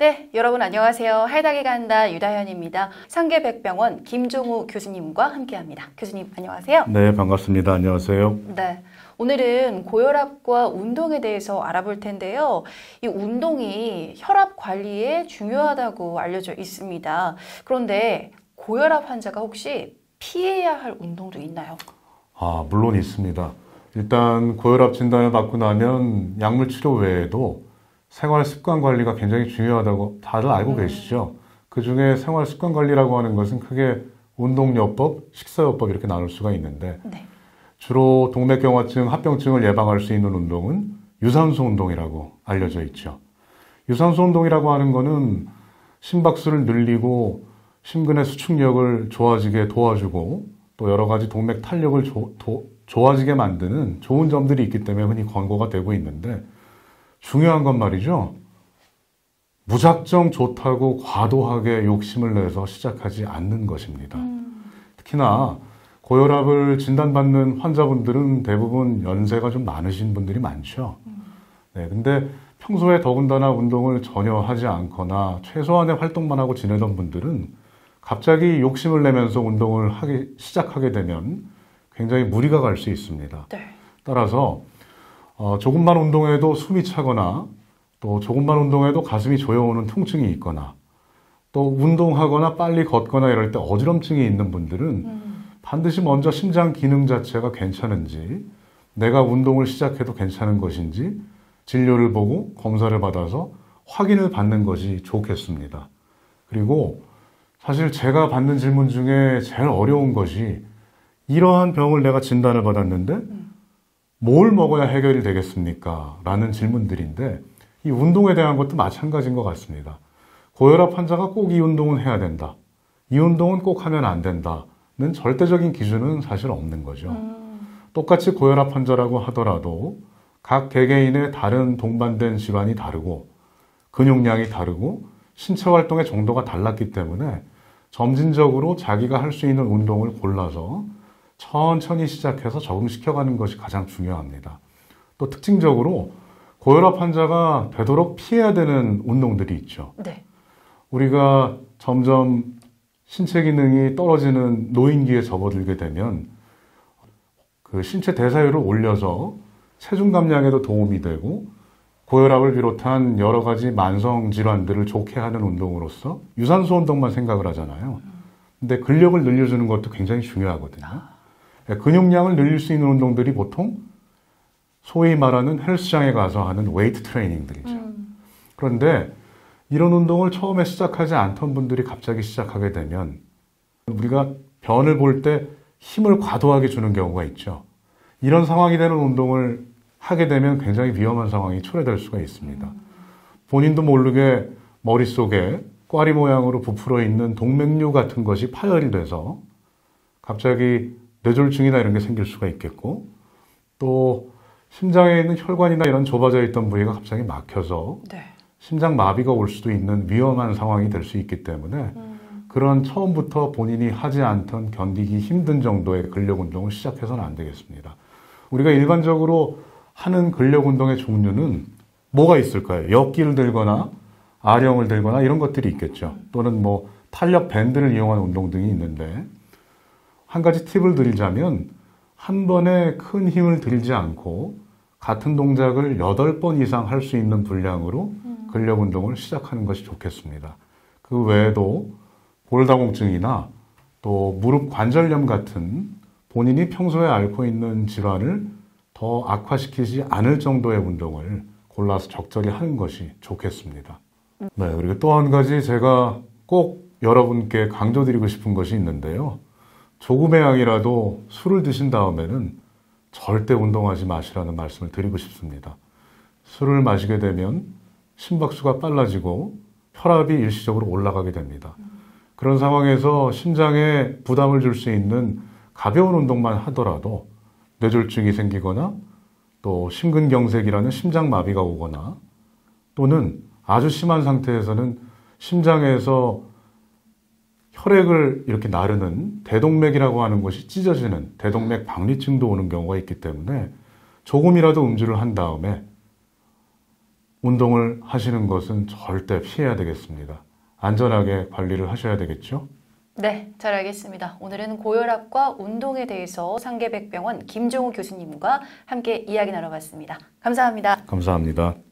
네, 여러분 안녕하세요. 해닥이 간다 유다현입니다. 상계백병원 김종우 교수님과 함께합니다. 교수님 안녕하세요. 네, 반갑습니다. 안녕하세요. 네, 오늘은 고혈압과 운동에 대해서 알아볼 텐데요. 이 운동이 혈압 관리에 중요하다고 알려져 있습니다. 그런데 고혈압 환자가 혹시 피해야 할 운동도 있나요? 물론 있습니다. 일단 고혈압 진단을 받고 나면 약물 치료 외에도 생활 습관 관리가 굉장히 중요하다고 다들 알고 계시죠? 그중에 생활 습관 관리라고 하는 것은 크게 운동요법, 식사요법 이렇게 나눌 수가 있는데 네. 주로 동맥경화증, 합병증을 예방할 수 있는 운동은 유산소 운동이라고 알려져 있죠. 유산소 운동이라고 하는 거는 심박수를 늘리고 심근의 수축력을 좋아지게 도와주고 또 여러 가지 동맥 탄력을 좋아지게 만드는 좋은 점들이 있기 때문에 흔히 권고가 되고 있는데 중요한 건 말이죠. 무작정 좋다고 과도하게 욕심을 내서 시작하지 않는 것입니다. 특히나 고혈압을 진단받는 환자분들은 대부분 연세가 좀 많으신 분들이 많죠. 네, 근데 평소에 더군다나 운동을 전혀 하지 않거나 최소한의 활동만 하고 지내던 분들은 갑자기 욕심을 내면서 운동을 시작하게 되면 굉장히 무리가 갈 수 있습니다. 네. 따라서 조금만 운동해도 숨이 차거나 또 조금만 운동해도 가슴이 조여오는 통증이 있거나 또 운동하거나 빨리 걷거나 이럴 때 어지럼증이 있는 분들은 반드시 먼저 심장 기능 자체가 괜찮은지 내가 운동을 시작해도 괜찮은 것인지 진료를 보고 검사를 받아서 확인을 받는 것이 좋겠습니다. 그리고 사실 제가 받는 질문 중에 제일 어려운 것이 이러한 병을 내가 진단을 받았는데 뭘 먹어야 해결이 되겠습니까? 라는 질문들인데 이 운동에 대한 것도 마찬가지인 것 같습니다. 고혈압 환자가 꼭 이 운동은 해야 된다. 이 운동은 꼭 하면 안 된다는 절대적인 기준은 사실 없는 거죠. 똑같이 고혈압 환자라고 하더라도 각 개개인의 다른 동반된 질환이 다르고 근육량이 다르고 신체 활동의 정도가 달랐기 때문에 점진적으로 자기가 할 수 있는 운동을 골라서 천천히 시작해서 적응시켜가는 것이 가장 중요합니다. 또 특징적으로 고혈압 환자가 되도록 피해야 되는 운동들이 있죠. 네. 우리가 점점 신체 기능이 떨어지는 노인기에 접어들게 되면 그 신체 대사율을 올려서 체중 감량에도 도움이 되고 고혈압을 비롯한 여러 가지 만성 질환들을 좋게 하는 운동으로서 유산소 운동만 생각을 하잖아요. 근데 근력을 늘려주는 것도 굉장히 중요하거든요. 근육량을 늘릴 수 있는 운동들이 보통 소위 말하는 헬스장에 가서 하는 웨이트 트레이닝들이죠. 그런데 이런 운동을 처음에 시작하지 않던 분들이 갑자기 시작하게 되면 우리가 변을 볼 때 힘을 과도하게 주는 경우가 있죠. 이런 상황이 되는 운동을 하게 되면 굉장히 위험한 상황이 초래될 수가 있습니다. 본인도 모르게 머릿속에 꽈리 모양으로 부풀어 있는 동맥류 같은 것이 파열이 돼서 갑자기 뇌졸중이나 이런 게 생길 수가 있겠고 또 심장에 있는 혈관이나 이런 좁아져 있던 부위가 갑자기 막혀서 네. 심장 마비가 올 수도 있는 위험한 상황이 될 수 있기 때문에 그런 처음부터 본인이 하지 않던 견디기 힘든 정도의 근력 운동을 시작해서는 안 되겠습니다. 우리가 일반적으로 하는 근력 운동의 종류는 뭐가 있을까요? 역기를 들거나 아령을 들거나 이런 것들이 있겠죠. 또는 뭐 탄력 밴드를 이용하는 운동 등이 있는데 한 가지 팁을 드리자면 한 번에 큰 힘을 들이지 않고 같은 동작을 8번 이상 할 수 있는 분량으로 근력 운동을 시작하는 것이 좋겠습니다. 그 외에도 골다공증이나 또 무릎 관절염 같은 본인이 평소에 앓고 있는 질환을 더 악화시키지 않을 정도의 운동을 골라서 적절히 하는 것이 좋겠습니다. 네, 그리고 또 한 가지 제가 꼭 여러분께 강조드리고 싶은 것이 있는데요. 조금의 양이라도 술을 드신 다음에는 절대 운동하지 마시라는 말씀을 드리고 싶습니다. 술을 마시게 되면 심박수가 빨라지고 혈압이 일시적으로 올라가게 됩니다. 그런 상황에서 심장에 부담을 줄 수 있는 가벼운 운동만 하더라도 뇌졸중이 생기거나 또 심근경색이라는 심장마비가 오거나 또는 아주 심한 상태에서는 심장에서 혈액을 이렇게 나르는 대동맥이라고 하는 것이 찢어지는 대동맥 박리증도 오는 경우가 있기 때문에 조금이라도 음주를 한 다음에 운동을 하시는 것은 절대 피해야 되겠습니다. 안전하게 관리를 하셔야 되겠죠? 네, 잘 알겠습니다. 오늘은 고혈압과 운동에 대해서 상계백병원 김종우 교수님과 함께 이야기 나눠봤습니다. 감사합니다. 감사합니다.